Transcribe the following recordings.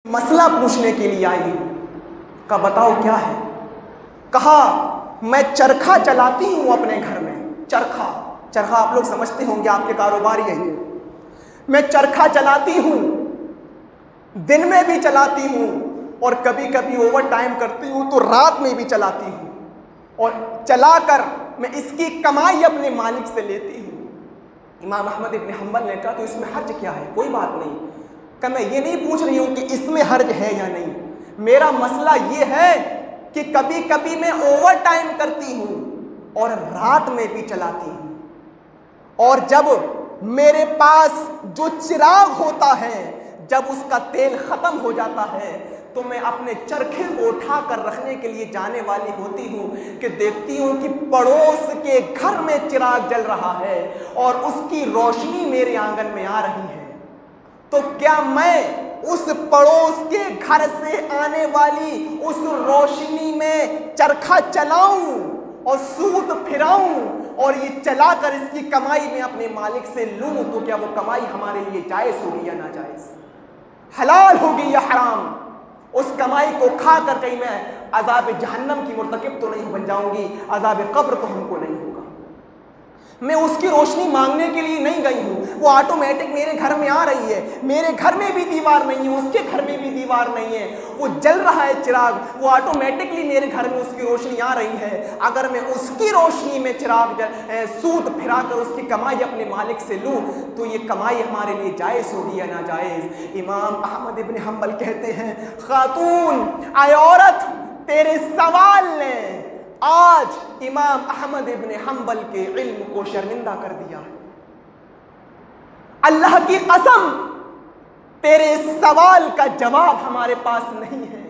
मसला पूछने के लिए आई हूँ। कहा बताओ क्या है? कहा मैं चरखा चलाती हूँ अपने घर में। चरखा आप लोग समझते होंगे, आपके कारोबार यही है। मैं चरखा चलाती हूँ, दिन में भी चलाती हूँ और कभी कभी ओवर टाइम करती हूँ तो रात में भी चलाती हूँ, और चलाकर मैं इसकी कमाई अपने मालिक से लेती हूँ। इमाम अहमद इब्न हम्बल ने कहा तो इसमें हर्ज क्या है? कोई बात नहीं। कि मैं ये नहीं पूछ रही हूँ कि इसमें हर्ज है या नहीं, मेरा मसला ये है कि कभी कभी मैं ओवर टाइम करती हूँ और रात में भी चलाती हूँ, और जब मेरे पास जो चिराग होता है, जब उसका तेल ख़त्म हो जाता है तो मैं अपने चरखे को उठा कर रखने के लिए जाने वाली होती हूँ कि देखती हूँ कि पड़ोस के घर में चिराग जल रहा है और उसकी रोशनी मेरे आंगन में आ रही है। तो क्या मैं उस पड़ोस के घर से आने वाली उस रोशनी में चरखा चलाऊं और सूत फिराऊं और ये चलाकर इसकी कमाई में अपने मालिक से लूं, तो क्या वो कमाई हमारे लिए जायज़ होगी या नाजायज़, हलाल होगी या हराम? उस कमाई को खाकर कहीं मैं अज़ाब जहन्नम की मुर्तकिब तो नहीं बन जाऊंगी, अज़ाब कब्र तो हमको नहीं होगा। मैं उसकी रोशनी मांगने के लिए नहीं गई हूँ, वो ऑटोमेटिक मेरे घर में आ रही है। मेरे घर में भी दीवार नहीं है, उसके घर में भी दीवार नहीं है, वो जल रहा है चिराग, वो ऑटोमेटिकली मेरे घर में उसकी रोशनी आ रही है। अगर मैं उसकी रोशनी में चिराग सूत फिरा कर उसकी कमाई अपने मालिक से लूँ तो ये कमाई हमारे लिए जायज़ होगी या नाजायज़? इमाम अहमद इब्न हम्बल कहते हैं, खातून आय औरत, तेरे सवाल ने आज इमाम अहमद इब्न हम्बल के इल्म को शर्मिंदा कर दिया है। अल्लाह की कसम, तेरे सवाल का जवाब हमारे पास नहीं है।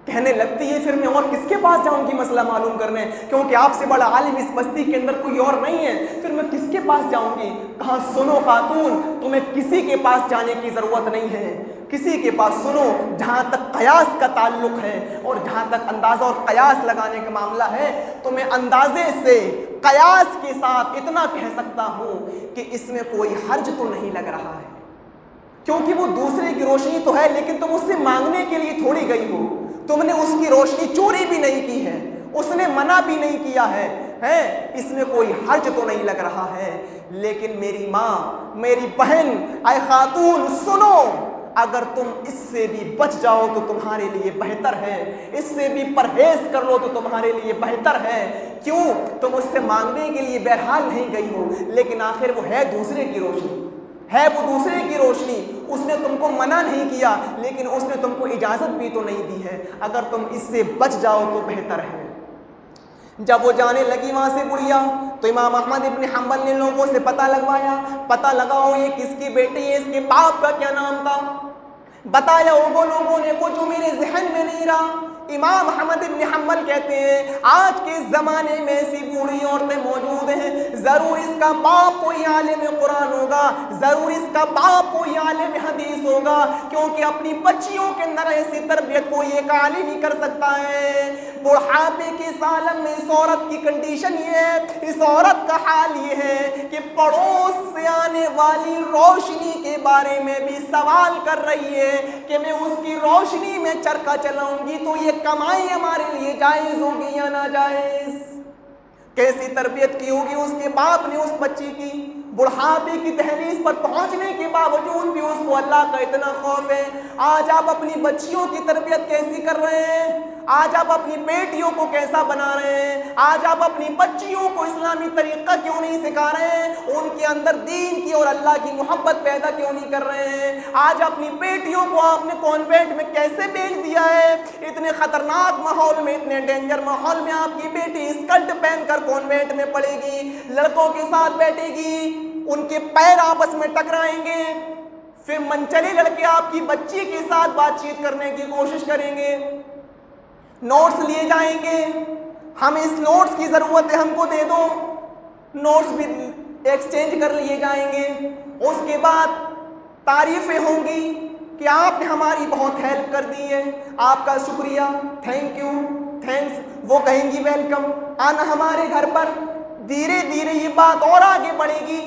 कहने लगती है फिर मैं और किसके पास जाऊंगी मसला मालूम करने, क्योंकि आपसे बड़ा आलिम इस बस्ती के अंदर कोई और नहीं है, फिर मैं किसके पास जाऊंगी? कहा सुनो खातून, तुम्हें किसी के पास जाने की जरूरत नहीं है, किसी के पास सुनो। जहां तक कयास का ताल्लुक है और जहां तक अंदाजा और कयास लगाने का मामला है तो मैं अंदाजे से कयास के साथ इतना कह सकता हूं कि इसमें कोई हर्ज तो नहीं लग रहा है, क्योंकि वो दूसरे की रोशनी तो है, लेकिन तुम उससे मांगने के लिए थोड़ी गई हो, तुमने उसकी रोशनी चोरी भी नहीं की है, उसने मना भी नहीं किया है, इसमें कोई हर्ज तो नहीं लग रहा है। लेकिन मेरी माँ, मेरी बहन, आए खातून सुनो, अगर तुम इससे भी बच जाओ तो तुम्हारे लिए बेहतर है, इससे भी परहेज कर लो तो तुम्हारे लिए बेहतर है। क्यों? तुम उससे मांगने के लिए बहरहाल नहीं गई हो, लेकिन आखिर वो है दूसरे की रोशनी, है वो दूसरे की रोशनी, उसने तुमको मना नहीं किया, लेकिन उसने तुमको इजाज़त भी तो नहीं दी है। अगर तुम इससे बच जाओ तो बेहतर है। जब वो जाने लगी वहाँ से बुढ़िया, तो इमाम अहमद इब्न हम्बल ने लोगों से पता लगवाया, पता लगाओ ये किसकी बेटी है, इसके बाप का क्या नाम था। बताया वो लोगों ने को जो मेरे जहन में नहीं रहा। इमाम अहमद इब्न हम्बल कहते हैं आज के ज़माने में ऐसी बूढ़ी औरतें मौजूद हैं, ज़रूर इसका बाप कोई आलिम कुरान होगा, ज़रूर इसका बाप कोई आलिम हदीस होगा, क्योंकि अपनी बच्चियों के अंदर ऐसी तरबियत कोई एक आलिम ही कर सकता है। बुढ़ापे के सालन में इस औरत की कंडीशन ये है, इस औरत का हाल ये है कि पड़ोस से आने वाली रोशनी के बारे में भी सवाल कर रही है कि मैं उसकी रोशनी में चरखा चलाऊंगी तो ये कमाई हमारे लिए जायज होगी या नाजायज? कैसी तरबियत की होगी उसके बाप ने उस बच्ची की। बुढ़ापे की दहलीज पर पहुंचने के बावजूद भी उसको अल्लाह का इतना खौफ है। आज आप अपनी बच्चियों की तरबियत कैसी कर रहे हैं? आज आप अपनी बेटियों को कैसा बना रहे हैं? आज आप अपनी बच्चियों को इस्लामी तरीका क्यों नहीं सिखा रहे हैं? उनके अंदर दीन की और अल्लाह की मोहब्बत पैदा क्यों नहीं कर रहे हैं? आज अपनी बेटियों को आपने कॉन्वेंट में कैसे भेज दिया है? इतने खतरनाक माहौल में, इतने डेंजर माहौल में आपकी बेटी स्कर्ट पहनकर कॉन्वेंट में पड़ेगी, लड़कों के साथ बैठेगी, उनके पैर आपस में टकराएंगे, फिर मनचले लड़के आपकी बच्ची के साथ बातचीत करने की कोशिश करेंगे, नोट्स लिए जाएंगे, हमें इस नोट्स की ज़रूरत है, हमको दे दो, नोट्स भी एक्सचेंज कर लिए जाएंगे। उसके बाद तारीफ़ें होंगी कि आपने हमारी बहुत हेल्प कर दी है, आपका शुक्रिया, थैंक यू, थैंक्स। वो कहेंगी वेलकम, आना हमारे घर पर। धीरे धीरे ये बात और आगे बढ़ेगी,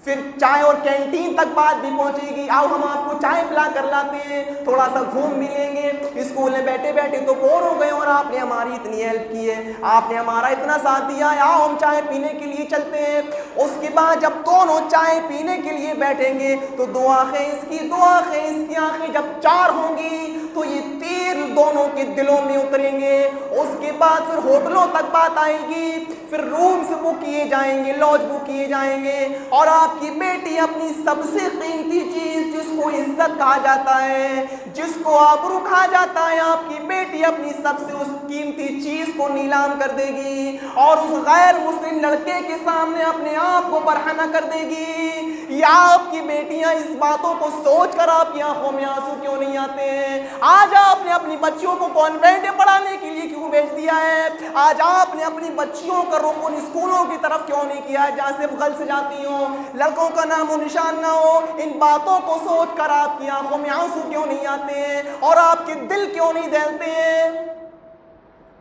फिर चाय और कैंटीन तक बात भी पहुंचेगी, आओ हम आपको चाय पिला कर लाते हैं, थोड़ा सा घूम भी लेंगे, स्कूल में बैठे बैठे तो बोर हो गए और आपने हमारी इतनी हेल्प की है, आपने हमारा इतना साथ दिया है, आओ हम चाय पीने के लिए चलते हैं। उसके बाद जब दोनों चाय पीने के लिए बैठेंगे तो दो आंखें इसकी, दो आंखें इसकी आंखें जब चार होंगी तो ये तीर दोनों के दिलों में उतरेंगे। उसके बाद फिर होटलों तक बात आएगी, फिर रूम्स बुक किए जाएंगे, लॉज बुक किए जाएंगे, और आपकी बेटी अपनी सबसे कीमती चीज जिसको इज्जत कहा जाता है, जिसको आबरू कहा जाता है, आपकी बेटी अपनी सबसे उस कीमती चीज को नीलाम कर देगी और उस गैर मुस्लिम लड़के के सामने अपने आप को बरहना कर देगी। या आपकी बेटियां इस बातों को सोचकर आपकी आंखों में आंसू क्यों नहीं आते हैं? आज आपने अपनी बच्चियों को कॉन्वेंट में पढ़ाने के लिए क्यों भेज दिया है? आज आपने अपनी बच्चियों का रुख उन स्कूलों की तरफ क्यों नहीं किया है जहां से गर्ल्स जाती हो, लड़कों का नामो निशान ना हो? इन बातों को सोचकर आपकी आंखों में आंसू क्यों नहीं आते हैं और आपके दिल क्यों नहीं दहलते हैं?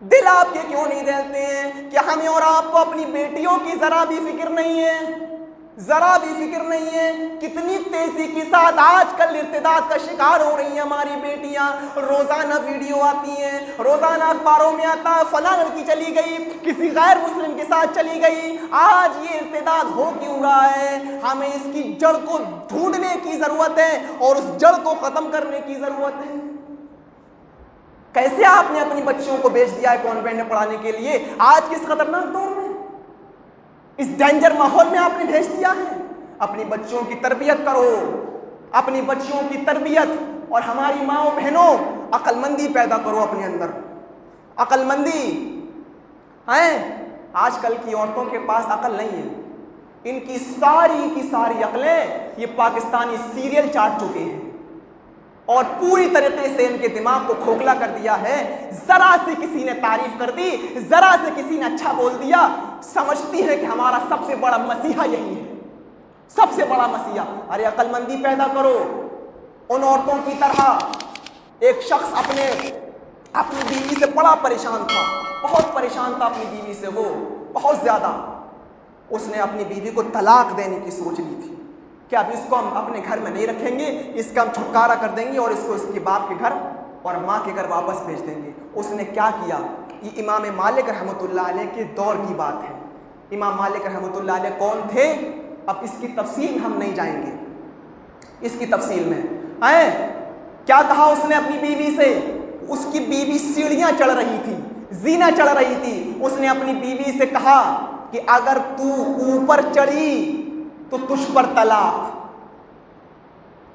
दिल आपके क्यों नहीं दहलते हैं? क्या हमें और आपको अपनी बेटियों की जरा भी फिक्र नहीं है? जरा भी फिक्र नहीं है? कितनी तेजी के साथ आजकल इर्तिदाद का शिकार हो रही हैं हमारी बेटियां। रोजाना वीडियो आती हैं, रोजाना अखबारों में आता है फलां लड़की चली गई, किसी गैर मुस्लिम के साथ चली गई। आज ये इर्तिदाद हो क्यों रहा है? हमें इसकी जड़ को ढूंढने की जरूरत है और उस जड़ को खत्म करने की जरूरत है। कैसे आपने अपनी बच्चियों को भेज दिया है कॉन्वेंट में पढ़ाने के लिए? आज किस खतरनाक दौर में, इस डेंजर माहौल में आपने भेज दिया है। अपनी बच्चियों की तरबियत करो, अपनी बच्चियों की तरबियत, और हमारी माओ बहनों अक्लमंदी पैदा करो अपने अंदर, अक्लमंदी है। आजकल की औरतों के पास अकल नहीं है, इनकी सारी की सारी अकलें ये पाकिस्तानी सीरियल चाट चुके हैं और पूरी तरीके से इनके दिमाग को खोखला कर दिया है। जरा से किसी ने तारीफ कर दी, जरा से किसी ने अच्छा बोल दिया, समझती है कि हमारा सबसे बड़ा मसीहा यही है, सबसे बड़ा मसीहा। अरे अक्लमंदी पैदा करो। उन औरतों की तरह एक शख्स अपनी बीवी से बड़ा परेशान था, बहुत परेशान था अपनी बीवी से, वो बहुत ज्यादा। उसने अपनी बीवी को तलाक देने की सोच ली थी कि अब इसको हम अपने घर में नहीं रखेंगे, इसका हम छुटकारा कर देंगे और इसको इसके बाप के घर और माँ के घर वापस भेज देंगे। उसने क्या किया? ये इमाम मालिक रहमतुल्लाह अलैह के दौर की बात है। इमाम मालिक रहमतुल्लाह अलैह कौन थे? अब इसकी तफसील हम नहीं जाएंगे, इसकी तफसील में है। क्या कहा उसने अपनी बीवी से? उसकी बीवी सीढ़ियां चढ़ रही थी, जीना चढ़ रही थी। उसने अपनी बीवी से कहा कि अगर तू ऊपर चढ़ी तो तुझ पर तलाक।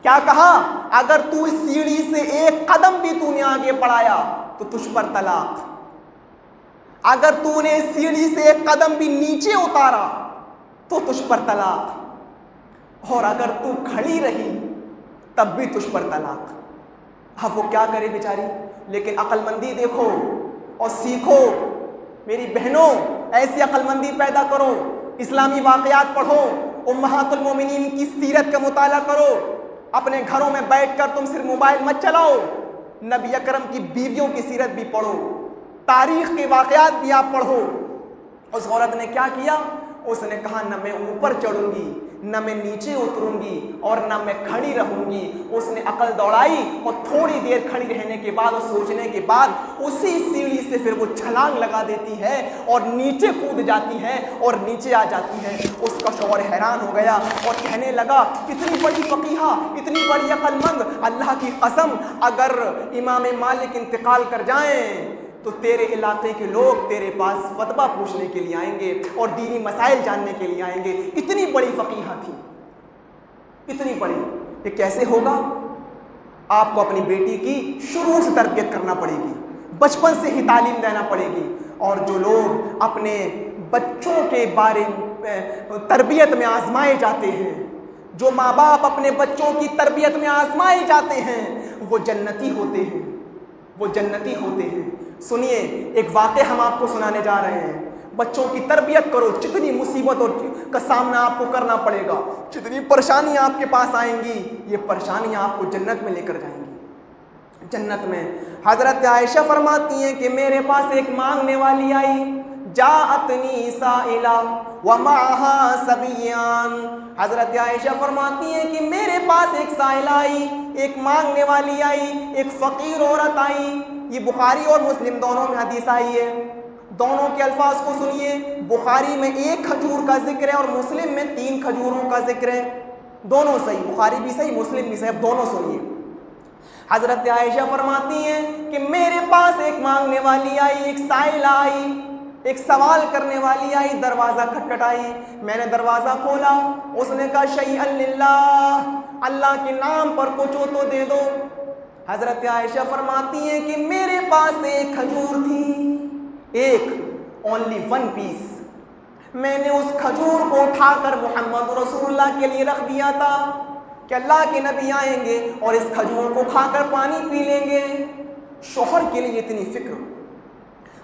क्या कहा? अगर तू इस सीढ़ी से एक कदम भी तूने आगे बढ़ाया तो तुझ पर तलाक। अगर तूने इस सीढ़ी से एक कदम भी नीचे उतारा तो तुझ पर तलाक, और अगर तू खड़ी रही तब भी तुझ पर तलाक। अब वो क्या करे बेचारी? लेकिन अक्लमंदी देखो और सीखो मेरी बहनों, ऐसी अक्लमंदी पैदा करो। इस्लामी वाक़यात पढ़ो, उम्महातुल मोमिनीन की सीरत का मुताला करो। अपने घरों में बैठकर तुम सिर्फ मोबाइल मत चलाओ, नबी अकरम की बीवियों की सीरत भी पढ़ो, तारीख के वाक़यात भी आप पढ़ो। उस औरत ने क्या किया? उसने कहा न मैं ऊपर चढ़ूंगी, न मैं नीचे उतरूंगी और न मैं खड़ी रहूंगी। उसने अकल दौड़ाई और थोड़ी देर खड़ी रहने के बाद और सोचने के बाद उसी सीढ़ी से फिर वो छलांग लगा देती है और नीचे कूद जाती है और नीचे आ जाती है। उसका शौहर हैरान हो गया और कहने लगा, इतनी बड़ी फकीहा, इतनी बड़ी अक्लमंद, अल्लाह की कसम अगर इमाम मालिक इंतकाल कर जाएं तो तेरे इलाके के लोग तेरे पास फतवा पूछने के लिए आएंगे और दीनी मसाइल जानने के लिए आएंगे। इतनी बड़ी फकीहा थी, इतनी बड़ी। ये कैसे होगा? आपको अपनी बेटी की शुरू से तरबियत करना पड़ेगी, बचपन से ही तालीम देना पड़ेगी। और जो लोग अपने बच्चों के बारे में तरबियत में आजमाए जाते हैं, जो माँ बाप अपने बच्चों की तरबियत में आजमाए जाते हैं, वो जन्नती होते हैं, वो जन्नती होते हैं। सुनिए, एक वाक़या हम आपको सुनाने जा रहे हैं। बच्चों की तरबियत करो, जितनी मुसीबतों का सामना आपको करना पड़ेगा, जितनी परेशानियां आपके पास आएंगी, ये परेशानियां आपको जन्नत में लेकर जाएंगी। जन्नत में हज़रत आयशा फरमाती हैं कि मेरे पास एक मांगने वाली आई, जाअतनी साइला व माहा सबियान। हजरत आयशा फरमाती हैं कि मेरे पास एक साइला आई, एक मांगने वाली आई, एक फ़कीर औरत आई। ये बुखारी और मुस्लिम दोनों में हदीस आई है। दोनों के अल्फाज को सुनिए, बुखारी में 1 खजूर का जिक्र है और मुस्लिम में 3 खजूरों का जिक्र है। दोनों सही, बुखारी भी सही, मुस्लिम भी सही। अब दोनों सुनिए। हजरत आयशा फरमाती हैं कि मेरे पास एक मांगने वाली आई, एक साइला आई, एक सवाल करने वाली आई। दरवाज़ा खटखटाई, मैंने दरवाज़ा खोला। उसने कहा शैअन लिल्लाह, अल्लाह के नाम पर कुछ हो तो दे दो। हजरत आयशा फरमाती हैं कि मेरे पास एक खजूर थी, एक, ओनली 1 पीस। मैंने उस खजूर को उठाकर मोहम्मद रसूलुल्लाह के लिए रख दिया था कि अल्लाह के नबी आएंगे और इस खजूर को खाकर पानी पी लेंगे। शोहर के लिए इतनी फिक्र।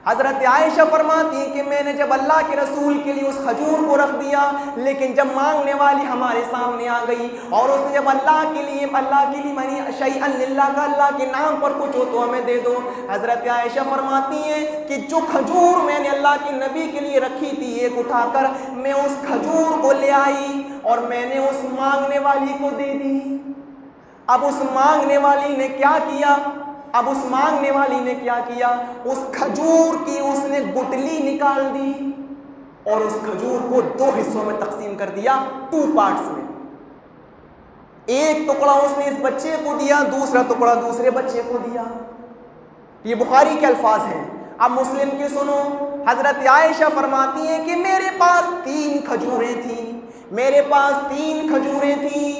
हजरत आयशा फरमाती है कि मैंने जब अल्लाह के रसूल के लिए उस खजूर को रख दिया, लेकिन जब मांगने वाली हमारे सामने आ गई और उसने जब अल्लाह के लिए मानी शैअन लिल्लाह का, अल्लाह के नाम पर कुछ हो तो हमें दे दो। हजरत आयशा फरमाती हैं कि जो खजूर मैंने अल्लाह के नबी के लिए रखी थी, एक उठाकर मैं उस खजूर को ले आई और मैंने उस मांगने वाली को दे दी। अब उस मांगने वाली ने क्या किया? उस खजूर की उसने गुठली निकाल दी और उस खजूर को 2 हिस्सों में तकसीम कर दिया, 2 पार्ट्स में। एक टुकड़ा उसने इस बच्चे को दिया, दूसरा टुकड़ा दूसरे बच्चे को दिया। ये बुखारी के अल्फाज हैं। अब मुस्लिम की सुनो। हजरत आयशा फरमाती हैं कि मेरे पास 3 खजूरें थी।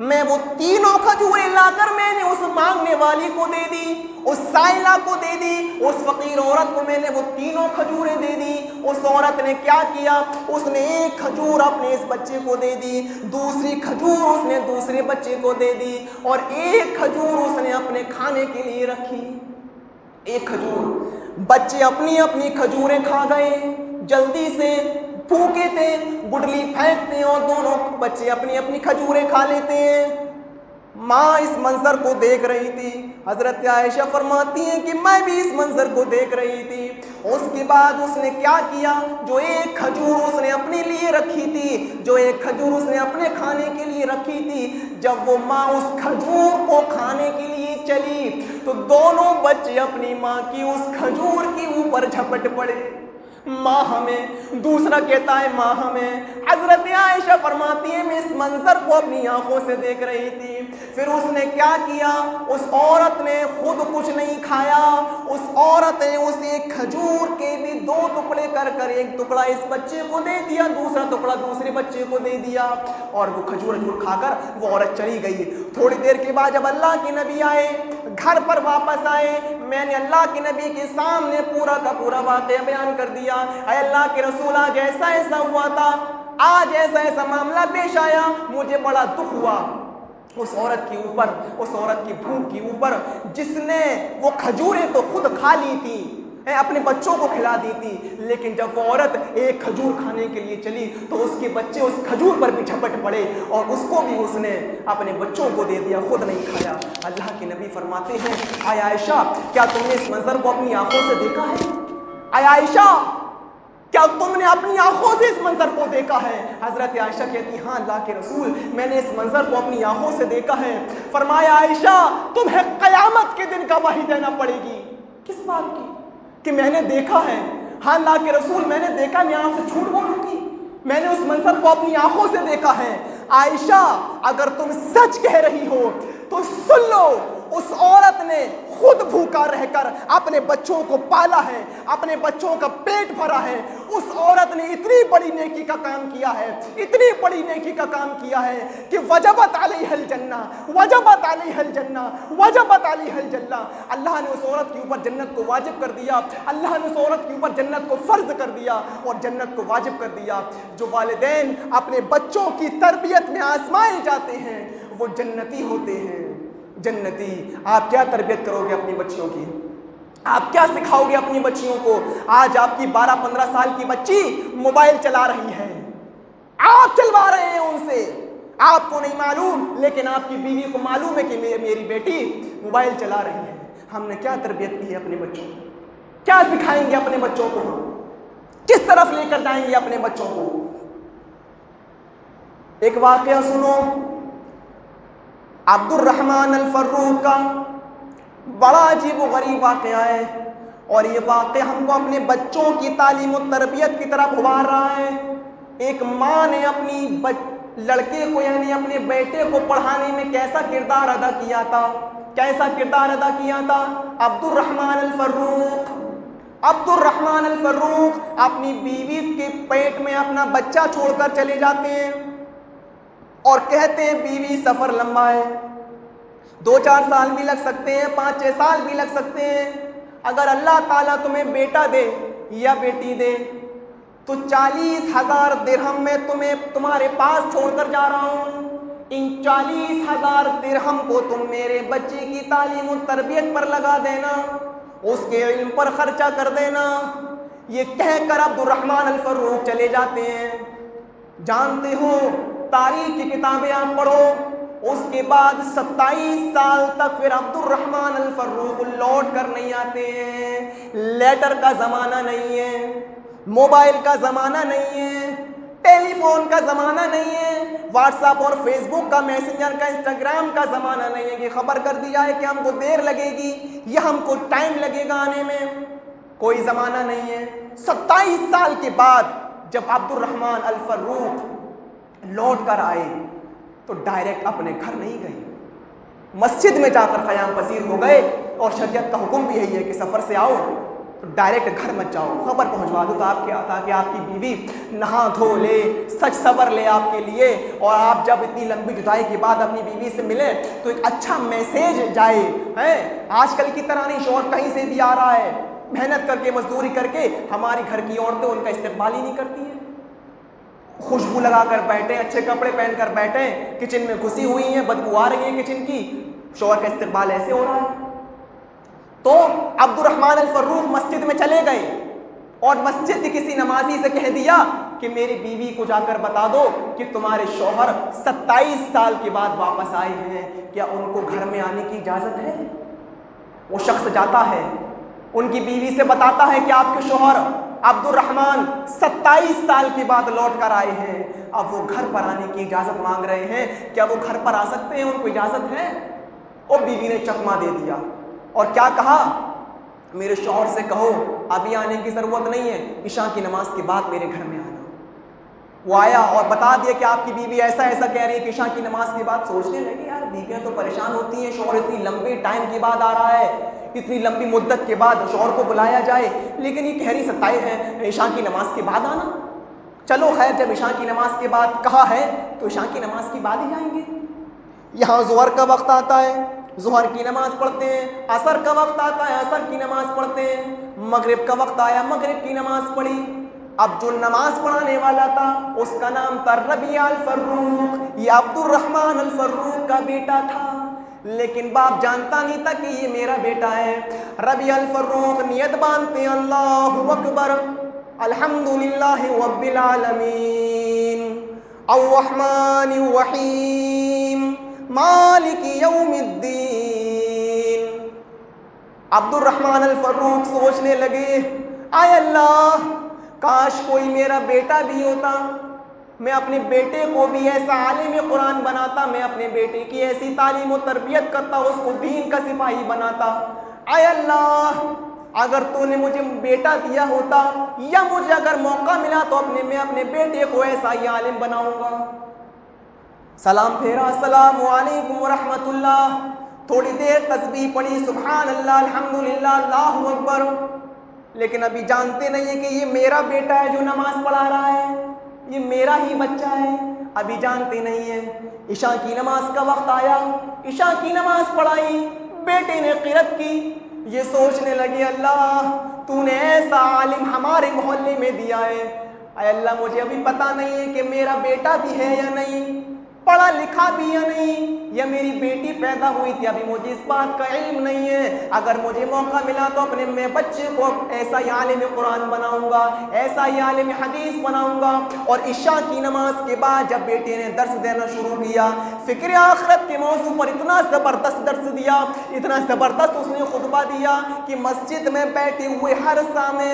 मैं वो तीनों खजूरें लाकर मैंने उस मांगने वाली को दे दी, उस साइला को दे दी, उस फकीर औरत को मैंने वो तीनों खजूरें दे दी। उस औरत ने क्या किया? उसने एक खजूर अपने इस बच्चे को दे दी, दूसरी खजूर उसने दूसरे बच्चे को दे दी और एक खजूर उसने अपने खाने के लिए रखी। एक खजूर, बच्चे अपनी अपनी खजूरें खा गए, जल्दी से भूखे थे, गुडली फेंकते हैं और दोनों बच्चे अपनी अपनी खजूरें खा लेते हैं। माँ इस मंजर को देख रही थी। हजरत आयशा फरमाती हैं कि मैं भी इस मंजर को देख रही थी। उसके बाद उसने क्या किया? जो एक खजूर उसने अपने लिए रखी थी, जो एक खजूर उसने अपने खाने के लिए रखी थी, जब वो माँ उस खजूर को खाने के लिए चली तो दोनों बच्चे अपनी माँ की उस खजूर के ऊपर झपट पड़े। माँ हमें, दूसरा कहता है माँ हमें। हजरत आयशा फरमाती है मैं इस मंजर को अपनी आंखों से देख रही थी। फिर उसने क्या किया? उस औरत ने खुद कुछ नहीं खाया, उस औरत ने उस एक खजूर के भी 2 टुकड़े कर एक टुकड़ा इस बच्चे को दे दिया, दूसरा टुकड़ा दूसरे बच्चे को दे दिया और वो खजूर खाकर वो औरत चली गई। थोड़ी देर के बाद जब अल्लाह के नबी आए, घर पर वापस आए, मैंने अल्लाह के नबी के सामने पूरा का पूरा वाक़या बयान कर दिया। अय अल्लाह के रसूल, आज ऐसा ऐसा हुआ था, आज ऐसा ऐसा मामला पेश आया, मुझे बड़ा दुख हुआ उस औरत के ऊपर, उस औरत की भूख के ऊपर जिसने वो खजूरें तो खुद खा ली थी, अपने बच्चों को खिला दी थी, लेकिन जब वो औरत एक खजूर खाने के लिए चली तो उसके बच्चे उस खजूर पर भी झपट पड़े और उसको भी उसने अपने बच्चों को दे दिया, खुद नहीं खाया। अल्लाह के नबी फरमाते हैं, आय आयशा, क्या तुमने इस मंजर को अपनी आंखों से देखा है? आय आयशा, क्या तुमने अपनी आंखों से इस मंजर को देखा है? हजरत आयशा कहती, हाँ अल्लाह के रसूल, मैंने इस मंजर को अपनी आंखों से देखा है। फरमाया, आयशा तुम्हें कयामत के दिन गवाही देना पड़ेगी। किस बात की? कि मैंने देखा है। हाँ अल्लाह के रसूल, मैंने देखा, मैं आपसे झूठ बोलूंगी? मैंने उस मंजर को अपनी आंखों से देखा है। आयशा, अगर तुम सच कह रही हो तो सुन लो, उस औरत ने खुद भूखा रहकर अपने बच्चों को पाला है, अपने बच्चों का पेट भरा है। उस औरत ने इतनी बड़ी नेकी का काम किया है, इतनी बड़ी नेकी का काम किया है कि वजबत अलैहिल जन्ना, वजबत अलैहिल जन्ना, वजबत अलैहिल जन्ना। अल्लाह ने उस औरत के ऊपर जन्नत को वाजिब कर दिया, अल्लाह ने उस औरत के ऊपर जन्नत को फर्ज कर दिया और जन्नत को वाजिब कर दिया। जो वालिदैन अपने बच्चों की तरबियत में आजमाए जाते हैं वो जन्नती होते हैं। जन्नती। आप क्या तरबियत करोगे अपनी बच्चियों की? आप क्या सिखाओगे अपनी बच्चियों को? आज आपकी 12-15 साल की बच्ची मोबाइल चला रही है, आप चलवा रहे हैं उनसे, आपको नहीं मालूम, लेकिन आपकी बीवी को मालूम है कि मेरी बेटी मोबाइल चला रही है। हमने क्या तरबियत की है अपने बच्चों की? क्या सिखाएंगे अपने बच्चों को? किस तरफ लेकर जाएंगे अपने बच्चों को? एक वाकया सुनो, अब्दुर्रहमान अल फर्रुख का बड़ा अजीब व गरीब वाकया है, और ये वाकया हमको अपने बच्चों की तालीम और तरबियत की तरफ उभार रहा है। एक माँ ने अपनी लड़के को यानी अपने बेटे को पढ़ाने में कैसा किरदार अदा किया था, कैसा किरदार अदा किया था। अब्दुर्रहमान अल फर्रुख अपनी बीवी के पेट में अपना बच्चा छोड़कर चले जाते हैं और कहते हैं बीवी सफ़र लंबा है, 2-4 साल भी लग सकते हैं, 5-6 साल भी लग सकते हैं। अगर अल्लाह ताला तुम्हें बेटा दे या बेटी दे तो 40,000 दिरहम में तुम्हारे पास छोड़कर जा रहा हूँ। इन 40,000 दिरहम को तुम मेरे बच्चे की तालीम और तरबियत पर लगा देना, उसके इल्म पर खर्चा कर देना। ये कहकर अब्दुर्रहमान अल फर्रुख चले जाते हैं। जानते हो, तारीख की किताबें आप पढ़ो, उसके बाद 27 साल तक फिर अब्दुर्रहमान अल फर्रुख लौट कर नहीं आते हैं। लेटर का ज़माना नहीं है, मोबाइल का ज़माना नहीं है, टेलीफोन का ज़माना नहीं है, व्हाट्सएप और फेसबुक का, मैसेंजर का, इंस्टाग्राम का ज़माना नहीं है कि खबर कर दी जाए कि हमको देर लगेगी या हमको टाइम लगेगा आने में। कोई ज़माना नहीं है। 27 साल के बाद जब अब्दुर्रहमान अल फर्रुख लौट कर आए तो डायरेक्ट अपने घर नहीं गए, मस्जिद में जाकर क़याम पसीर हो गए। और शरीयत का हुक्म भी यही है कि सफ़र से आओ तो डायरेक्ट घर मत जाओ, खबर पहुंचवा दो ताकि आपकी बीवी नहा धो ले, सच सबर ले आपके लिए, और आप जब इतनी लंबी जुदाई के बाद अपनी बीवी से मिले तो एक अच्छा मैसेज जाए। हैं, आजकल की तरह नहीं शौहर कहीं से भी आ रहा है, मेहनत करके मजदूरी करके हमारी घर की औरतें उनका इस्तेमाल ही नहीं करती हैं। खुशबू लगा कर बैठे, अच्छे कपड़े पहन कर बैठे, किचन में घुसी हुई हैं, बदबू आ रही है किचन की, शौहर का इस्तेमाल ऐसे हो रहा है। तो अब्दुर्रहमान अल फर्रुख मस्जिद में चले गए और मस्जिद के किसी नमाजी से कह दिया कि मेरी बीवी को जाकर बता दो कि तुम्हारे शौहर 27 साल के बाद वापस आए हैं, क्या उनको घर में आने की इजाज़त है? वो शख्स जाता है, उनकी बीवी से बताता है कि आपके शौहर अब्दुर्रहमान 27 साल के बाद लौट कर आए हैं, अब वो घर पर आने की इजाज़त मांग रहे हैं, क्या वो घर पर आ सकते हैं? उनको इजाज़त है? और बीवी ने चकमा दे दिया और क्या कहा, मेरे शौहर से कहो अभी आने की ज़रूरत नहीं है, इशा की नमाज के बाद मेरे घर में आना। वो आया और बता दिया कि आपकी बीवी ऐसा ऐसा कह रही है कि इशा की नमाज के बाद। सोचने लगे यार बीवियाँ तो परेशान होती हैं, शौहर इतनी लंबे टाइम के बाद आ रहा है, इतनी लंबी मुद्दत के बाद शौहर को बुलाया जाए, लेकिन ये कह रही 27 इशा की नमाज के बाद आना। चलो खैर, जब इशा की नमाज के बाद कहा है तो इशा की नमाज के बाद ही जाएंगे। यहाँ ज़ोहर का वक्त आता है, ज़ोहर की नमाज़ पढ़ते हैं, असर का वक्त आता है, असर की नमाज़ पढ़ते हैं, मगरिब का वक्त आया, मगरिब की नमाज़ पढ़ी। अब जो नमाज़ पढ़ाने वाला था उसका नाम था रबिया अल फर्रुख, ये अब्दुर्रहमान अल फर्रुख का बेटा था, लेकिन बाप जानता नहीं था कि ये मेरा बेटा है। रबिया अल फर्रुख नियत बांधते हैं, अल्लाहु अकबर, अल्हम्दुलिल्लाहि रब्बिल आलमीन, अर्रहमानिर रहीम, मालिकी यौमिद्दीन। अब्दुर्रहमान अल फर्रुख सोचने लगे, आय अल्लाह, काश कोई मेरा बेटा भी होता, मैं अपने बेटे को भी ऐसा आलिम कुरान बनाता, मैं अपने बेटे की ऐसी तालीम और तरबियत करता, उसको दीन का सिपाही बनाता। आय अल्लाह, अगर तूने मुझे बेटा दिया होता या मुझे अगर मौका मिला तो मैं अपने बेटे को ऐसा ही आलिम बनाऊंगा। सलाम फेरा, अस्सलामु अलैकुम व रहमतुल्लाह, थोड़ी देर तस्बीह पढ़ी, सुभान अल्लाह, अल्हम्दुलिल्लाह, अल्लाहु अकबर, लेकिन अभी जानते नहीं है कि ये मेरा बेटा है जो नमाज पढ़ा रहा है, ये मेरा ही बच्चा है, अभी जानते नहीं है। इशा की नमाज का वक्त आया, इशा की नमाज पढ़ाई, बेटे ने क़िरात की, ये सोचने लगे अल्लाह तूने ऐसा आलिम हमारे मोहल्ले में दिया है, अल्लाह मुझे अभी पता नहीं है कि मेरा बेटा भी है या नहीं, पढ़ा लिखा भी या नहीं, या मेरी बेटी पैदा हुई थी, अभी मुझे इस बात का इल्म नहीं है। अगर मुझे मौका मिला तो अपने मैं बच्चे को ऐसा ही आलिम कुरान बनाऊंगा, ऐसा ही आलिम हदीस बनाऊंगा। और इशा की नमाज के बाद जब बेटे ने दर्स देना शुरू किया, फिक्र आखिरत के मौजू पर इतना ज़बरदस्त दर्स दिया, इतना ज़बरदस्त उसने खुतबा दिया कि मस्जिद में बैठे हुए हर सामे,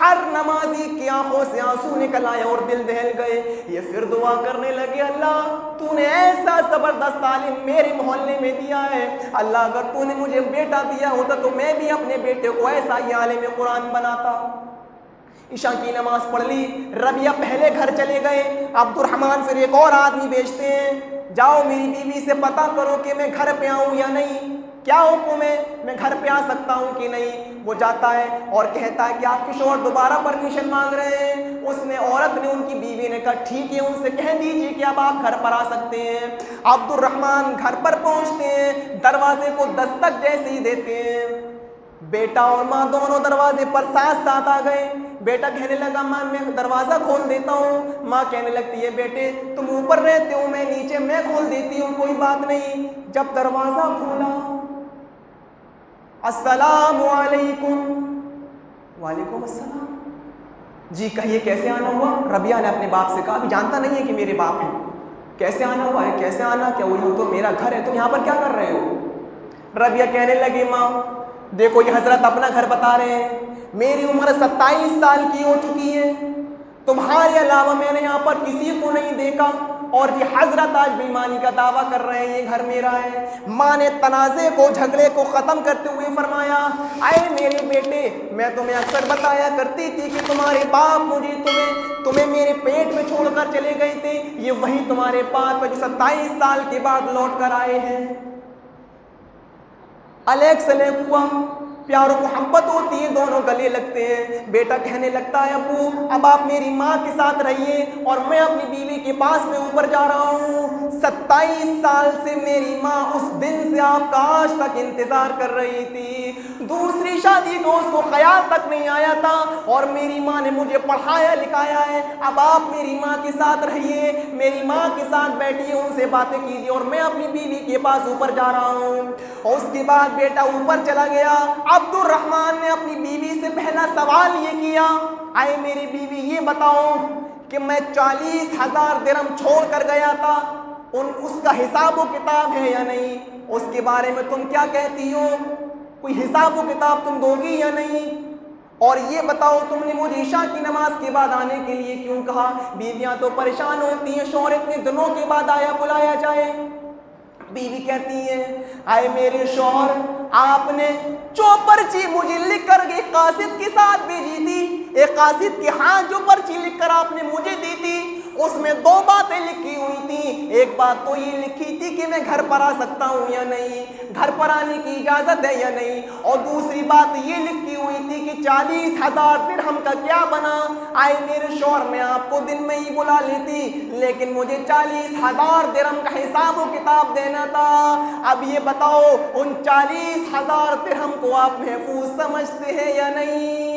हर नमाजी की आंखों से आंसू निकल आए और दिल दहल गए। ये फिर दुआ करने लगे, अल्लाह तूने ऐसा ज़बरदस्त आलिम मेरे मोहल्ले में दिया है, अल्लाह अगर तूने मुझे बेटा दिया होता तो मैं भी अपने बेटे को ऐसा ही आलिम कुरान बनाता। ईशा की नमाज पढ़ ली, रबिया पहले घर चले गए। अब्दुर्रहमान फिर एक और आदमी भेजते हैं, जाओ मेरी बीवी से पता करो कि मैं घर पे आऊँ या नहीं, क्या हुक्म है, मैं घर पे आ सकता हूँ कि नहीं। वो जाता है और कहता है कि आपके शौहर दोबारा परमिशन मांग रहे हैं। उसने औरत ने, उनकी बीवी ने कहा ठीक है, उनसे कह दीजिए कि अब आप घर पर आ सकते हैं। अब्दुर्रहमान घर पर पहुँचते हैं, दरवाजे को दस्तक जैसे ही देते हैं, बेटा और माँ दोनों दरवाजे पर साथ साथ आ गए। बेटा कहने लगा माँ मैं दरवाज़ा खोल देता हूँ। माँ कहने लगती है बेटे तुम ऊपर रहते हो, मैं नीचे, मैं खोल देती हूँ, कोई बात नहीं। जब दरवाज़ा खोला, अस्सलामु अलैकुम। वालेकुम अस्सलाम। जी कहिए कैसे आना हुआ। रबिया ने अपने बाप से कहा, अभी जानता नहीं है कि मेरे बाप हैं, कैसे आना हुआ है, कैसे आना, क्या वो तो मेरा घर है, तुम यहाँ पर क्या कर रहे हो। रबिया कहने लगी माँ देखो ये हजरत अपना घर बता रहे हैं, मेरी उम्र 27 साल की हो चुकी है, तुम्हारे अलावा मैंने यहाँ पर किसी को नहीं देखा, और ये हजरत आज बेईमानी का दावा कर रहे हैं ये घर मेरा है। माँ ने तनाज़े को, झगड़े को ख़त्म करते हुए फरमाया, आए मेरे बेटे, मैं तुम्हें अक्सर बताया करती थी कि तुम्हारे बाप मुझे तुम्हें मेरे पेट में छोड़कर चले गए थे, ये वही तुम्हारे बाप जो 27 साल के बाद लौट कर आए हैं। अलग सलेक हुआ, प्यार और मोहब्बत होती है, दोनों गले लगते हैं। बेटा कहने लगता है अब्बू अब आप मेरी माँ के साथ रहिए और मैं अपनी बीवी के पास में ऊपर जा रहा हूँ। 27 साल से मेरी माँ उस दिन से आपका आज तक इंतज़ार कर रही थी, दूसरी शादी को उसको ख्याल तक नहीं आया था, और मेरी माँ ने मुझे पढ़ाया लिखाया है। अब आप मेरी माँ के साथ रहिए, मेरी माँ के साथ बैठिए, उनसे बातें कीजिए, और मैं अपनी बीवी के पास ऊपर जा रहा हूँ। और उसके बाद बेटा ऊपर चला गया। अब्दुर्रहमान ने अपनी बीवी से पहला सवाल ये किया, आए मेरी बीवी ये बताओ कि मैं 40,000 दिरहम छोड़ कर गया था, उसका हिसाब व किताब है या नहीं, उसके बारे में तुम क्या कहती हो, कोई हिसाब व किताब तुम दोगी या नहीं। और ये बताओ तुमने मुझे ईशा की नमाज के बाद आने के लिए क्यों कहा। बीवियां तो परेशान होती हैं, शौहर इतने दिनों के बाद आया बुलाया जाए। बीवी कहती है, आए मेरे शौहर आपने जो पर्ची मुझे लिख कर एक कासिद के साथ भेजी थी, एक कासिद के हाथ जो पर्ची लिख कर आपने मुझे दी थी, उसमें 2 बातें लिखी हुई थी। एक बात तो ये लिखी थी कि मैं घर पर आ सकता हूँ या नहीं, घर पर आने की इजाज़त है या नहीं, और दूसरी बात ये लिखी हुई थी कि 40,000 दिरहम का क्या बना। आए मेरे शौहर मैं आपको दिन में ही बुला लेती, लेकिन मुझे 40,000 दिरहम का हिसाब व किताब देना था। अब ये बताओ उन 40,000 दिरहम को आप महफूज समझते हैं या नहीं।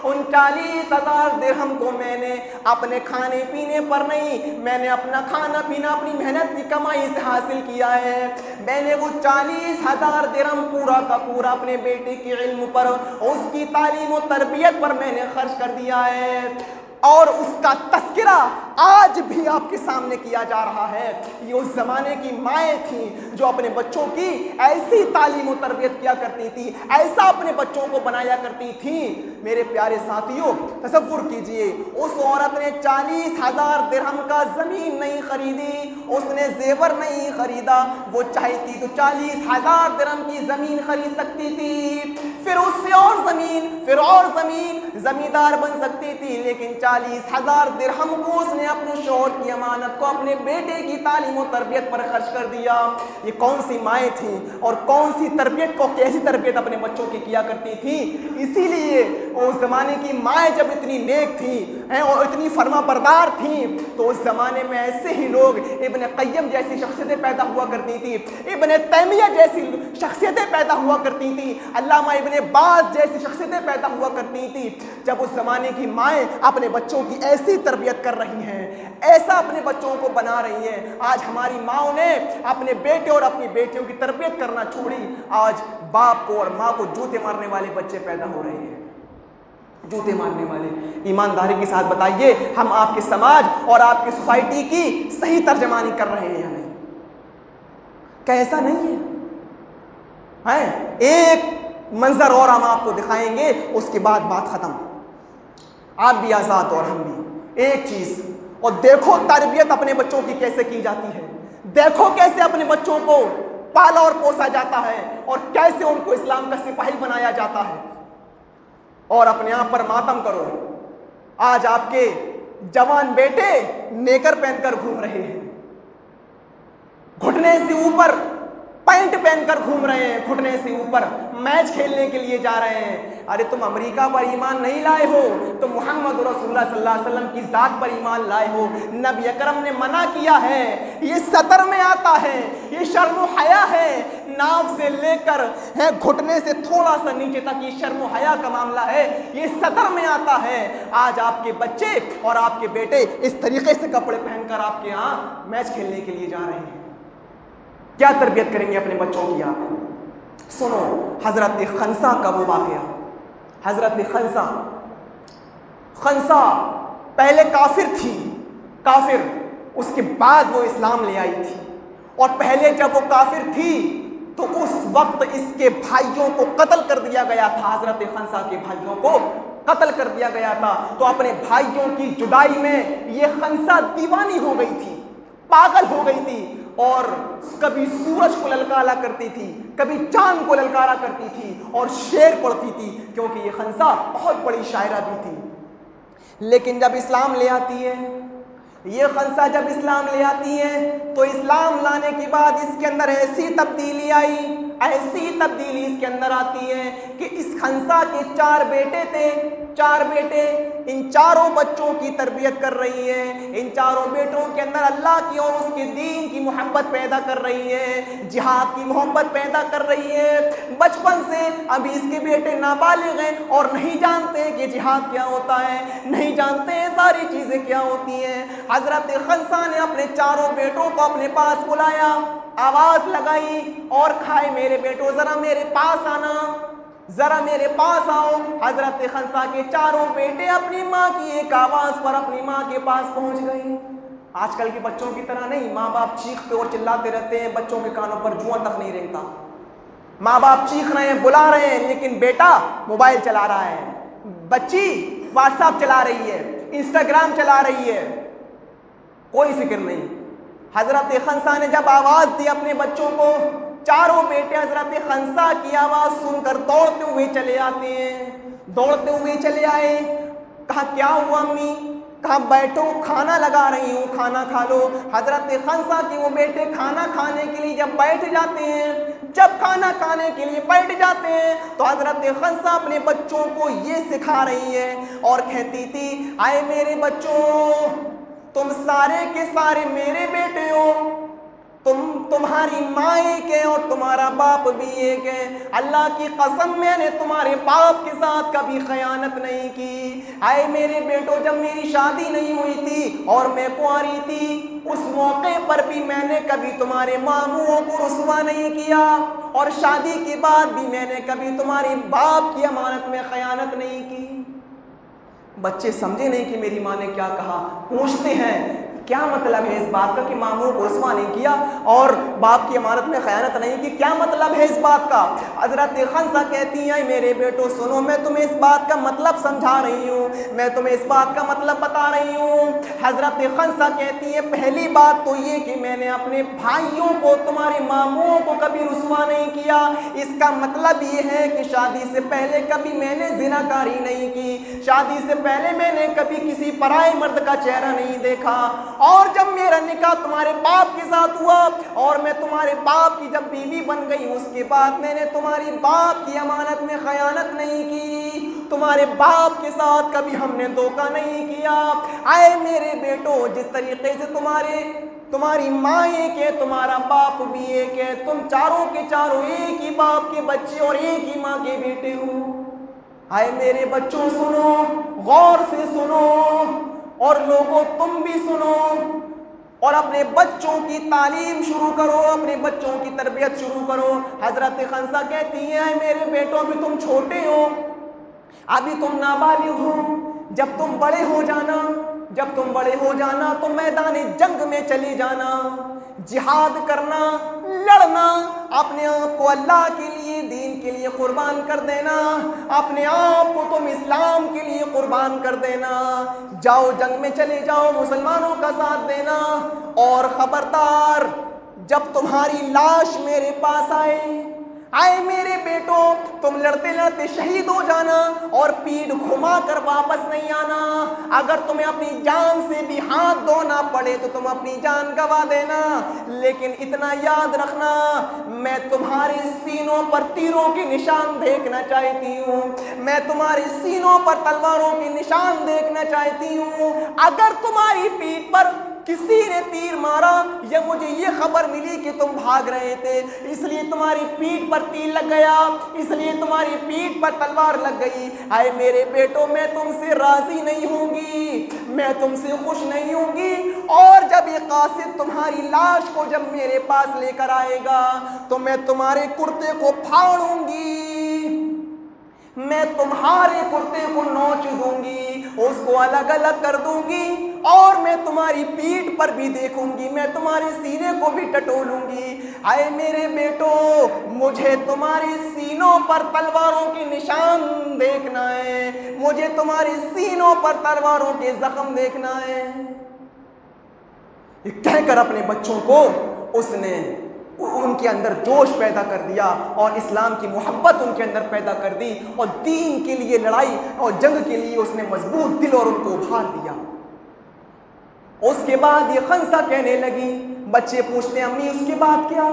उन 40,000 दिरहम को मैंने अपने खाने पीने पर नहीं, मैंने अपना खाना पीना अपनी मेहनत की कमाई से हासिल किया है। मैंने वो 40,000 दिरहम पूरा का पूरा अपने बेटे के इल्म पर, उसकी तालीम और तरबियत पर मैंने खर्च कर दिया है, और उसका तस्करा आज भी आपके सामने किया जा रहा है। ये उस ज़माने की माएँ थीं जो अपने बच्चों की ऐसी तालीम और तरबियत किया करती थी, ऐसा अपने बच्चों को बनाया करती थी। मेरे प्यारे साथियों तसव्वुर कीजिए, उस औरत ने 40,000 दिरहम का ज़मीन नहीं खरीदी, उसने जेवर नहीं खरीदा। वो चाहती तो 40,000 दिरहम की ज़मीन खरीद सकती थी, फिर उससे और ज़मीन, फिर और ज़मीन, ज़मींदार बन सकती थी, लेकिन 40,000 दिरहम को उसने अपने शौहर की अमानत को अपने बेटे की तालीम और तरबियत पर खर्च कर दिया। ये कौन सी माएँ थीं और कौन सी तरबियत को, कैसी तरबियत अपने बच्चों की किया करती थी। इसीलिए उस ज़माने की माएँ जब इतनी नेक थीं हैं और इतनी फर्माबरदार थीं, तो उस ज़माने में ऐसे ही लोग, इब्न क़य्यम जैसी शख्सियतें पैदा हुआ करती थी, इब्न तैमिया जैसी शख्सियतें पैदा हुआ करती थी, अल्लामा इब्न बाज़ जैसी शख्सियतें पैदा हुआ करती थी। जब उस ज़माने की माएँ अपने बच्चों की ऐसी तरबियत कर रही हैं हैं, ऐसा अपने बच्चों को बना रही हैं। आज हमारी माँओं ने अपने बेटे और अपनी बेटियों की तरबियत करना छोड़ी, आज बाप को और माँ को जूते मारने वाले बच्चे पैदा हो रहे हैं, जूते मारने वाले। ईमानदारी के साथ बताइए, हम आपके समाज और आपकी सोसाइटी की सही तर्जमानी कर रहे हैं या नहीं? कैसा नहीं है? एक मंजर और हम आपको दिखाएंगे, उसके बाद बात खत्म। आप भी आजाद और हम भी। एक चीज, और देखो तरबियत अपने बच्चों की कैसे की जाती है, देखो कैसे अपने बच्चों को पाला और पोसा जाता है और कैसे उनको इस्लाम का सिपाही बनाया जाता है, और अपने आप पर मातम करो। आज आपके जवान बेटे नेकर पहनकर घूम रहे हैं, घुटने से ऊपर पैंट पहनकर घूम रहे हैं, घुटने से ऊपर मैच खेलने के लिए जा रहे हैं। अरे तुम अमेरिका पर ईमान नहीं लाए हो, तुम मोहम्मद रसूलुल्लाह सल्लल्लाहु अलैहि वसल्लम की जात पर ईमान लाए हो। नबी अकरम ने मना किया है, ये सतर में आता है, ये शर्म हया है, नाव से लेकर है घुटने से थोड़ा सा नीचे तक ये शर्म हया का मामला है, ये सतर में आता है। आज आपके बच्चे और आपके बेटे इस तरीके से कपड़े पहनकर आपके यहाँ मैच खेलने के लिए जा रहे हैं। क्या तरबियत करेंगे अपने बच्चों की आप? सुनो हजरत खंसा का वो वाक़या। हजरत खंसा पहले काफिर थी, काफिर, उसके बाद वो इस्लाम ले आई थी। और पहले जब वो काफिर थी तो उस वक्त इसके भाइयों को कत्ल कर दिया गया था, हजरत खंसा के भाइयों को कत्ल कर दिया गया था। तो अपने भाइयों की जुदाई में ये खंसा दीवानी हो गई थी, पागल हो गई थी, और कभी सूरज को ललकारा करती थी, कभी चांद को ललकारा करती थी और शेर पढ़ती थी, क्योंकि ये खंसा बहुत बड़ी शायरा भी थी। लेकिन जब इस्लाम ले आती है, ये खंसा जब इस्लाम ले आती है तो इस्लाम लाने के बाद इसके अंदर ऐसी तब्दीली आई, ऐसी तब्दीली इसके अंदर आती है कि इस खंसा के 4 बेटे थे, 4 बेटे, इन चारों बच्चों की तरबियत कर रही है। इन चारों बेटों के अंदर अल्लाह की और उसके दीन की मोहब्बत पैदा कर रही है, जिहाद की मोहब्बत पैदा कर रही है। बचपन से अभी इसके बेटे नाबालिग हैं और नहीं जानते कि जिहाद क्या होता है, नहीं जानते हैं सारी चीज़ें क्या होती हैं। हजरत खंसा ने अपने चारों बेटों को अपने पास बुलाया, आवाज़ लगाई और खाए मेरे बेटो ज़रा मेरे पास आना, जरा मेरे पास आओ। हजरत खंसा के चारों बेटे अपनी माँ की एक आवाज़ पर अपनी माँ के पास पहुँच गए। आजकल के बच्चों की तरह नहीं, माँ बाप चीखते और चिल्लाते रहते हैं, बच्चों के कानों पर जुआं तक नहीं रेंगता। माँ बाप चीख रहे हैं, बुला रहे हैं, लेकिन बेटा मोबाइल चला रहा है, बच्ची व्हाट्सएप चला रही है, इंस्टाग्राम चला रही है, कोई फिक्र नहीं। हजरत खंसा ने जब आवाज़ दी अपने बच्चों को, चारों बेटे हजरत खंसा की आवाज़ सुनकर दौड़ते हुए चले आते हैं, दौड़ते हुए चले आए। कहा क्या हुआ अम्मी? कहा बैठो, खाना लगा रही हूँ, खाना खा लो। हजरत खंसा के वो बेटे खाना खाने के लिए जब बैठ जाते हैं, जब खाना खाने के लिए बैठ जाते हैं तो हजरत खंसा अपने बच्चों को ये सिखा रही है और कहती थी, आए मेरे बच्चों, तुम सारे के सारे मेरे बेटे हो, तुम्हारी माँ एक है और तुम्हारा बाप भी एक है। अल्लाह की कसम मैंने तुम्हारे बाप के साथ कभी खयानत नहीं की। आए मेरे बेटो, जब मेरी शादी नहीं हुई थी और मैं कुंवारी थी, उस मौके पर भी मैंने कभी तुम्हारे मामूओं को रुसवा नहीं किया, और शादी के बाद भी मैंने कभी तुम्हारे बाप की अमानत में खयानत नहीं की। बच्चे समझे नहीं कि मेरी माँ ने क्या कहा, पूछते हैं क्या मतलब है इस बात का कि मामू को रुसवा नहीं किया और बाप की अमानत में खयानत नहीं की, क्या मतलब है इस बात का? हजरत खंसा कहती हैं, मेरे बेटो सुनो, मैं तुम्हें इस बात का मतलब समझा रही हूँ, मैं तुम्हें इस बात का मतलब बता रही हूँ। हजरत खंसा कहती है, पहली बात तो ये कि मैंने अपने भाइयों को, तुम्हारे मामूओं को कभी रुसवा नहीं किया। इसका मतलब ये है कि शादी से पहले कभी मैंने जिनाकारी नहीं की, शादी से पहले मैंने कभी किसी पराए मर्द का चेहरा नहीं देखा, और जब मेरा निकाह तुम्हारे बाप के साथ हुआ और मैं तुम्हारे बाप की जब बीवी बन गई, उसके बाद मैंने तुम्हारी बाप की अमानत में खयानत नहीं की, तुम्हारे बाप के साथ कभी हमने धोखा नहीं किया। आए मेरे बेटो, जिस तरीके से तुम्हारी माँ एक है, तुम्हारा बाप भी एक है, तुम चारों के चारों एक ही बाप के बच्चे और एक ही माँ के बेटे हो। आए मेरे बच्चों सुनो, गौर से सुनो, और लोगों तुम भी सुनो और अपने बच्चों की तालीम शुरू करो, अपने बच्चों की तरबियत शुरू करो। हजरत खंसा कहती हैं, मेरे बेटों अभी तुम छोटे हो, अभी तुम नाबालिग हो, जब तुम बड़े हो जाना तो मैदान जंग में चले जाना, जिहाद करना, लड़ना, अपने आप को अल्लाह के लिए, दीन के लिए कुर्बान कर देना, अपने आप को तुम इस्लाम के लिए कुर्बान कर देना। जाओ जंग में चले जाओ, मुसलमानों का साथ देना। और खबरदार, जब तुम्हारी लाश मेरे पास आए मेरे बेटों, तुम लड़ते लड़ते शहीद हो जाना और पीठ घुमा कर वापस नहीं आना। अगर तुम्हें अपनी जान से भी हाथ धोना पड़े तो तुम अपनी जान गंवा देना, लेकिन इतना याद रखना, मैं तुम्हारे सीनों पर तीरों के निशान देखना चाहती हूँ, मैं तुम्हारे सीनों पर तलवारों के निशान देखना चाहती हूँ। अगर तुम्हारी पीठ पर किसी ने तीर मारा या मुझे ये खबर मिली कि तुम भाग रहे थे, इसलिए तुम्हारी पीठ पर तीर लग गया, इसलिए तुम्हारी पीठ पर तलवार लग गई, आए मेरे बेटों, मैं तुमसे राजी नहीं होंगी, मैं तुमसे खुश नहीं होंगी। और जब ये कासिद तुम्हारी लाश को जब मेरे पास लेकर आएगा तो मैं तुम्हारे कुर्ते को फाड़ूंगी, मैं तुम्हारे कुर्ते को नोच दूंगी, उसको अलग अलग कर दूंगी, और मैं तुम्हारी पीठ पर भी देखूंगी, मैं तुम्हारे सीने को भी टटोलूंगी। आए मेरे बेटो, मुझे तुम्हारे सीनों पर तलवारों के निशान देखना है, मुझे तुम्हारे सीनों पर तलवारों के जख्म देखना है। ये कहकर अपने बच्चों को उसने उनके अंदर जोश पैदा कर दिया और इस्लाम की मोहब्बत उनके अंदर पैदा कर दी, और दीन के लिए लड़ाई और जंग के लिए उसने मजबूत दिल और उनको उभार दिया। उसके बाद ये खंसा कहने लगी, बच्चे पूछते हैं, अम्मी उसके बाद क्या,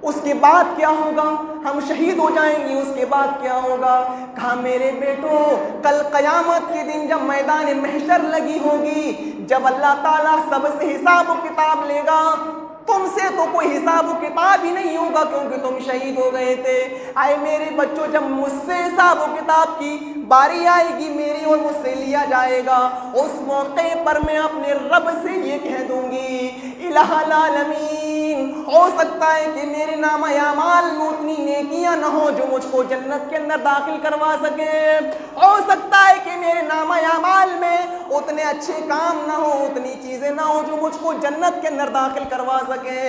उसके बाद क्या होगा, हम शहीद हो जाएंगे, उसके बाद क्या होगा। कहा, मेरे बेटो, कल कयामत के दिन जब मैदान महशर लगी होगी, जब अल्लाह ताला सबसे हिसाब किताब लेगा, तुमसे तो कोई हिसाब किताब ही नहीं होगा क्योंकि तुम शहीद हो गए थे। आए मेरे बच्चों, जब मुझसे हिसाब किताब की बारी आएगी, मेरी और मुझसे लिया जाएगा, उस मौके पर मैं अपने रब से ये कह दूंगी, इलाहुल आलमीन, हो सकता है कि मेरे नामा अमाल में उतनी नेकियां न हो जो मुझको जन्नत के अंदर दाखिल करवा सके, हो सकता है कि मेरे नामा अमाल में उतने अच्छे काम ना हो, उतनी चीजें ना हो जो मुझको जन्नत के अंदर दाखिल करवा सके।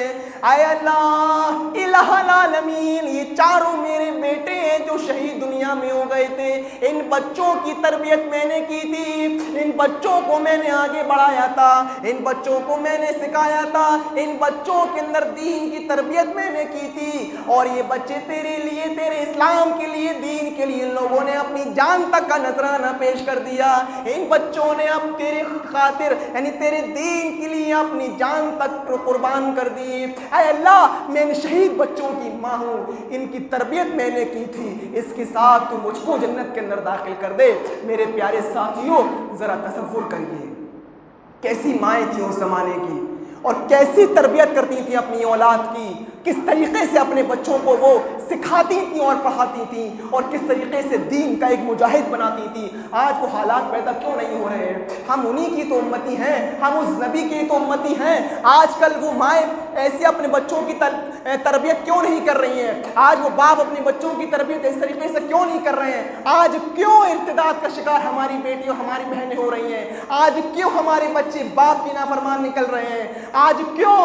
आए अल्लाह, इलाहुल आलमीन, ये चारों मेरे बेटे हैं जो शहीद दुनिया में हो गए थे, इन बच्चों की तरबियत मैंने की थी, इन बच्चों को मैंने आगे बढ़ाया था, इन बच्चों को मैंने सिखाया था, इन बच्चों के अंदर दीन की तरबियत मैंने की थी, और ये बच्चे तेरे लिए, तेरे इस्लाम के लिए, दीन के लिए इन लोगों ने अपनी जान तक का नजराना पेश कर दिया। इन बच्चों ने अब तेरे खातिर यानी तेरे दीन के लिए अपनी जान तक कुर्बान कर दी। ऐ अल्लाह, मैं इन शहीद बच्चों की माँ हूँ, इनकी तरबियत मैंने की थी, इसके साथ तू मुझको जन्नत के अंदर दाखिल कर दे। मेरे प्यारे साथियों, जरा तसव्वुर करिए कैसी माएँ थी उस जमाने की और कैसी तरबियत करती थी अपनी औलाद की, किस तरीके से अपने बच्चों को वो सिखाती थी और पढ़ाती थी, और किस तरीके से दीन का एक मुजाहिद बनाती थी। आज वो हालात पैदा क्यों नहीं हो रहे हैं? हम उन्हीं की तो उम्मती हैं, हम उस नबी की तो उम्मती हैं। आजकल वो माएँ ऐसे अपने बच्चों की तरबियत क्यों नहीं कर रही हैं? आज वो बाप अपने बच्चों की तरबियत इस तरीके से क्यों नहीं कर रहे हैं? आज क्यों इर्तिदाद का शिकार हमारी बेटी और हमारी बहनें हो रही हैं? आज क्यों हमारे बच्चे बाप की नाफरमान निकल रहे हैं? आज क्यों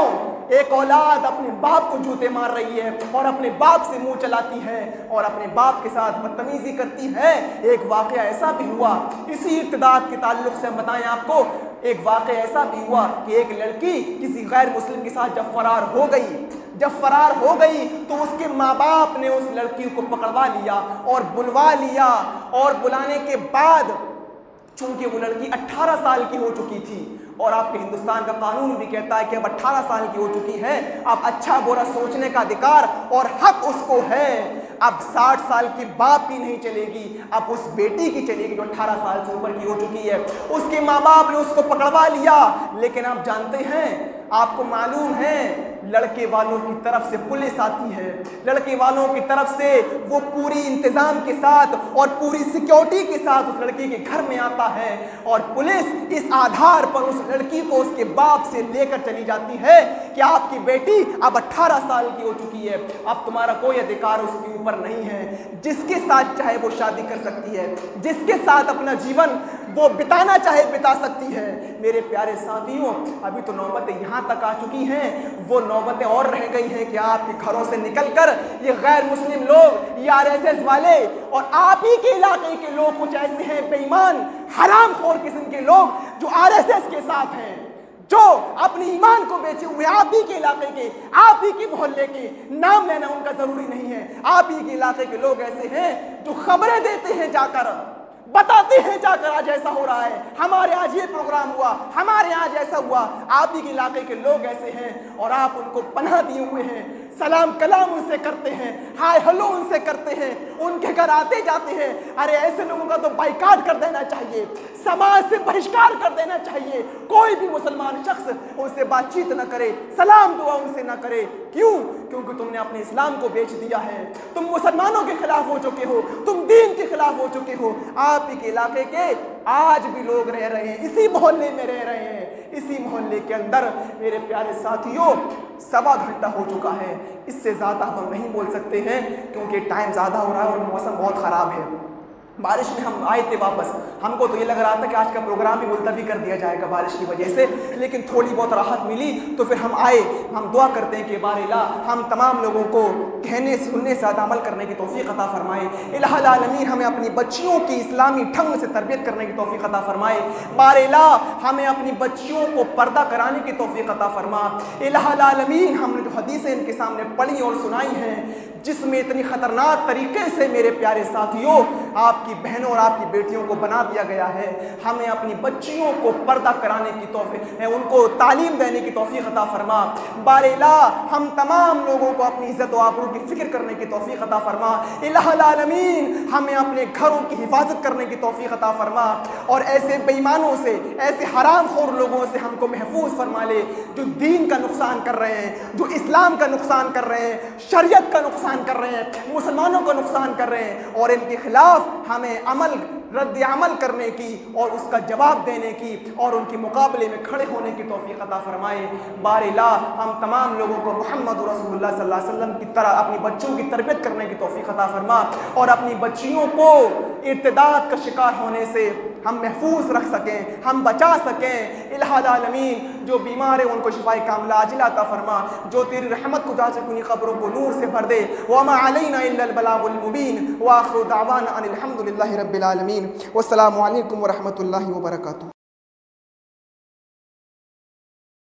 एक औलाद अपने बाप को जूते मार रही है और अपने बाप से मुंह चलाती है और अपने बाप के साथ बदतमीजी करती है? एक वाकया ऐसा भी हुआ, इसी इर्तिदाद के ताल्लुक से हम बताएं आपको, एक वाकया ऐसा भी हुआ कि एक लड़की किसी गैर मुस्लिम के साथ जब फरार हो गई तो उसके माँ बाप ने उस लड़की को पकड़वा लिया और बुलवा लिया, और बुलाने के बाद चूंकि वो लड़की 18 साल की हो चुकी थी और आपके हिंदुस्तान का कानून भी कहता है कि अब 18 साल की हो चुकी है, अब अच्छा बुरा सोचने का अधिकार और हक उसको है। अब 60 साल की बाप की नहीं चलेगी, अब उस बेटी की चलेगी जो 18 साल से ऊपर की हो चुकी है। उसके माँ बाप ने उसको पकड़वा लिया, लेकिन आप जानते हैं, आपको मालूम है लड़के वालों की तरफ से पुलिस आती है, लड़के वालों की तरफ से वो पूरी इंतजाम के साथ और पूरी सिक्योरिटी के साथ उस लड़की के घर में आता है और पुलिस इस आधार पर उस लड़की को उसके बाप से लेकर चली जाती है कि आपकी बेटी अब 18 साल की हो चुकी है, अब तुम्हारा कोई अधिकार उसके ऊपर नहीं है, जिसके साथ चाहे वो शादी कर सकती है, जिसके साथ अपना जीवन वो बिताना चाहे बिता सकती है। मेरे प्यारे साथियों, अभी तो नौबतें यहाँ तक आ चुकी हैं, वो नौबतें और रह गई हैं कि आपके घरों से निकलकर ये गैर मुस्लिम लोग, ये आरएसएस वाले और आप ही के इलाके के लोग कुछ ऐसे हैं बेईमान हरामखोर किस्म के लोग जो आरएसएस के साथ हैं, जो अपने ईमान को बेचे हुए आप ही के इलाके के, आप ही के मोहल्ले के, नाम लेना उनका जरूरी नहीं है, आप ही के इलाके के लोग ऐसे हैं जो खबरें देते हैं, जाकर बताते हैं, जाकर आज ऐसा हो रहा है, हमारे आज ये प्रोग्राम हुआ, हमारे यहाँ ऐसा हुआ। आप ही के इलाके के लोग ऐसे हैं और आप उनको पनाह दिए हुए हैं, सलाम कलाम उनसे करते हैं, हाय हेलो उनसे करते हैं, उनके घर आते जाते हैं। अरे ऐसे लोगों का तो बाइकाट कर देना चाहिए, समाज से बहिष्कार कर देना चाहिए। कोई भी मुसलमान शख्स उनसे बातचीत न करे, सलाम दुआ उनसे न करे। क्यों? क्योंकि तुमने अपने इस्लाम को बेच दिया है, तुम मुसलमानों के खिलाफ हो चुके हो, तुम दीन के खिलाफ हो चुके हो। आप ही के इलाके के आज भी लोग रह रहे हैं, इसी मोहल्ले में रह रहे हैं, इसी मोहल्ले के अंदर। मेरे प्यारे साथियों, 1.25 घंटा हो चुका है, इससे ज़्यादा हम नहीं बोल सकते हैं क्योंकि टाइम ज़्यादा हो रहा है और मौसम बहुत ख़राब है। बारिश में हम आए थे वापस, हमको तो ये लग रहा था कि आज का प्रोग्राम भी मुलतवी कर दिया जाएगा बारिश की वजह से, लेकिन थोड़ी बहुत राहत मिली तो फिर हम आए। हम दुआ करते हैं कि बारिला हम तमाम लोगों को कहने सुनने से ज़्यादा अमल करने की तौफीक अता फरमाए। इलाहुल आलमीन हमें अपनी बच्चियों की इस्लामी ढंग से तरबियत करने की तौफीक अता फरमाए। बारिला हमें अपनी बच्चियों को पर्दा कराने की तौफीक अता फरमा। इलाहुल आलमीन हमने जो हदीसें इनके सामने पढ़ी और सुनाई हैं, जिसमें इतनी ख़तरनाक तरीके से मेरे प्यारे साथियों आपकी बहनों और आपकी बेटियों को बना दिया गया है, हमें अपनी बच्चियों को पर्दा कराने की तौफीक, उनको तालीम देने की तौफीक अता फरमा। बारिला हम तमाम लोगों को अपनी इज़्ज़त और आबरू की फ़िक्र करने की तौफीक अता फरमा। इलाहुल आलमीन हमें अपने घरों की हिफाजत करने की तौफीक अता फरमा और ऐसे बेईमानों से, ऐसे हरामखोर लोगों से हमको महफूज फरमा ले जो दीन का नुकसान कर रहे हैं, जो इस्लाम का नुकसान कर रहे हैं, शरीयत का नुकसान कर रहे हैं, मुसलमानों का नुकसान कर रहे हैं। और इनके खिलाफ हमें रद्द अमल करने की और उसका जवाब देने की और उनके मुकाबले में खड़े होने की तौफीक अता फरमाए। बारिला हम तमाम लोगों को मोहम्मद रसूलुल्लाह सल्लल्लाहु अलैहि वसल्लम की तरह अपनी बच्चों की तरबियत करने की तौफीक अता फरमा और अपनी बच्चियों को इर्तिदाद का शिकार होने से हम महफूज रख सकें, हम बचा सकें। इलाहुल आलमीन जो बीमार है उनको शिफाए कामिला आजिला अता फरमा, जो तेरी रहमत को जा सके उन्हीं क़ब्रों को नूर से भर दे। वमा अलैना इल्लल बलागुल मुबीन व आखिरु दावाना अनिल हम्दुलिल्लाहि रब्बिल आलमीन। वस्सलामु अलैकुम व रहमतुल्लाहि व बरकातुहू।